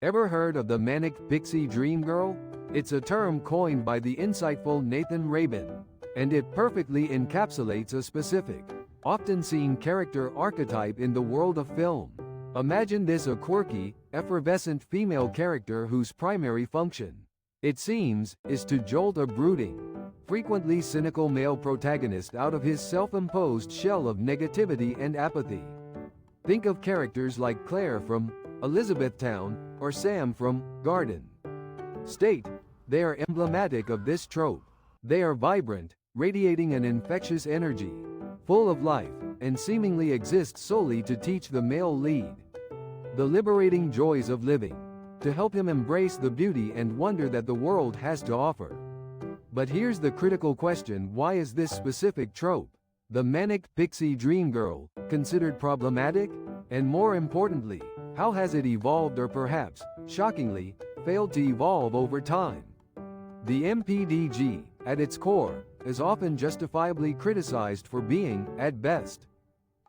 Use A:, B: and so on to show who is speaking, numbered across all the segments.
A: Ever heard of the Manic Pixie dream girl? It's a term coined by the insightful Nathan Rabin, and it perfectly encapsulates a specific, often seen character archetype in the world of film. Imagine this: a quirky, effervescent female character whose primary function, it seems, is to jolt a brooding, frequently cynical male protagonist out of his self-imposed shell of negativity and apathy. Think of characters like Claire from Elizabethtown or Sam from Garden State. They are emblematic of this trope. They are vibrant, radiating an infectious energy, full of life, and seemingly exist solely to teach the male lead the liberating joys of living, to help him embrace the beauty and wonder that the world has to offer. But here's the critical question: why is this specific trope, the Manic Pixie Dream Girl, considered problematic? And more importantly, how has it evolved, or perhaps, shockingly, failed to evolve over time? The MPDG, at its core, is often justifiably criticized for being, at best,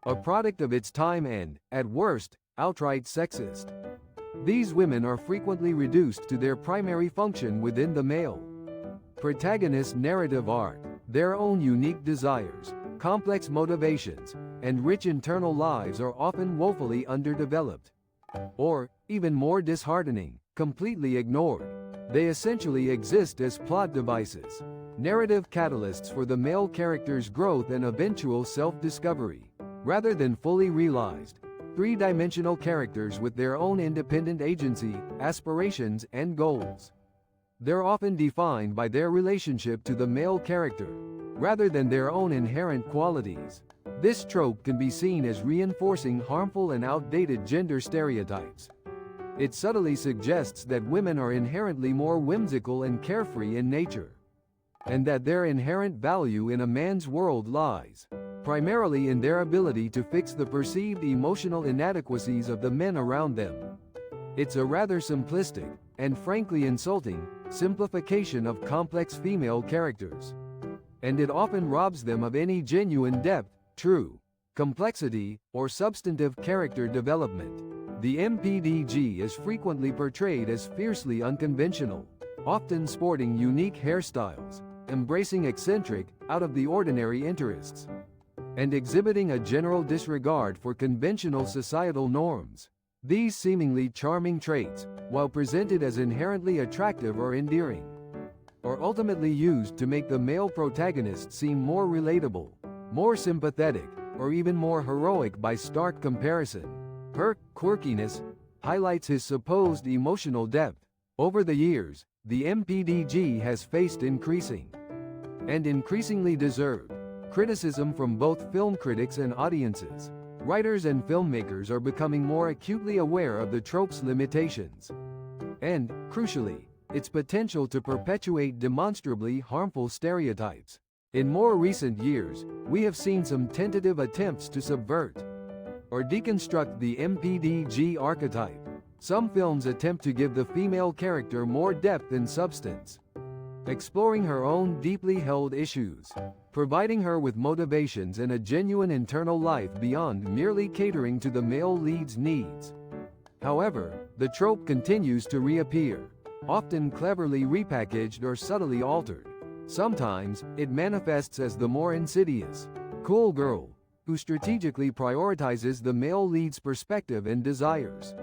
A: a product of its time and, at worst, outright sexist. These women are frequently reduced to their primary function within the male protagonist's narrative arc. Their own unique desires, complex motivations, and rich internal lives are often woefully underdeveloped. Or, even more disheartening, completely ignored. They essentially exist as plot devices, narrative catalysts for the male character's growth and eventual self-discovery, rather than fully realized, three-dimensional characters with their own independent agency, aspirations, and goals. They're often defined by their relationship to the male character, rather than their own inherent qualities. This trope can be seen as reinforcing harmful and outdated gender stereotypes. It subtly suggests that women are inherently more whimsical and carefree in nature, and that their inherent value in a man's world lies primarily in their ability to fix the perceived emotional inadequacies of the men around them. It's a rather simplistic, and frankly insulting, simplification of complex female characters, and it often robs them of any genuine depth, true complexity, or substantive character development. The MPDG is frequently portrayed as fiercely unconventional, often sporting unique hairstyles, embracing eccentric, out-of-the-ordinary interests, and exhibiting a general disregard for conventional societal norms. These seemingly charming traits, while presented as inherently attractive or endearing, are ultimately used to make the male protagonist seem more relatable, more sympathetic, or even more heroic by stark comparison. Her quirkiness highlights his supposed emotional depth. Over the years, the MPDG has faced increasing, and increasingly deserved, criticism from both film critics and audiences. Writers and filmmakers are becoming more acutely aware of the trope's limitations, and, crucially, its potential to perpetuate demonstrably harmful stereotypes. In more recent years, we have seen some tentative attempts to subvert or deconstruct the MPDG archetype. Some films attempt to give the female character more depth and substance, exploring her own deeply held issues, providing her with motivations and a genuine internal life beyond merely catering to the male lead's needs. However, the trope continues to reappear, often cleverly repackaged or subtly altered. Sometimes, it manifests as the more insidious, cool girl, who strategically prioritizes the male lead's perspective and desires.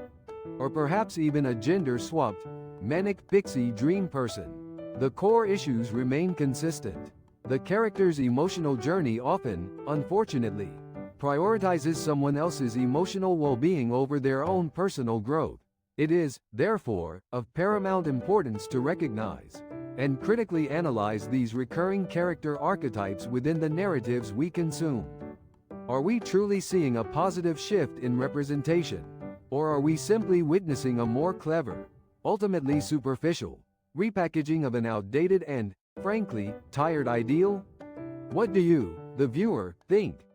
A: Or perhaps even a gender-swapped, manic pixie dream person. The core issues remain consistent. The character's emotional journey often, unfortunately, prioritizes someone else's emotional well-being over their own personal growth. It is, therefore, of paramount importance to recognize and critically analyze these recurring character archetypes within the narratives we consume. Are we truly seeing a positive shift in representation? Or are we simply witnessing a more clever, ultimately superficial, repackaging of an outdated and, frankly, tired ideal? What do you, the viewer, think?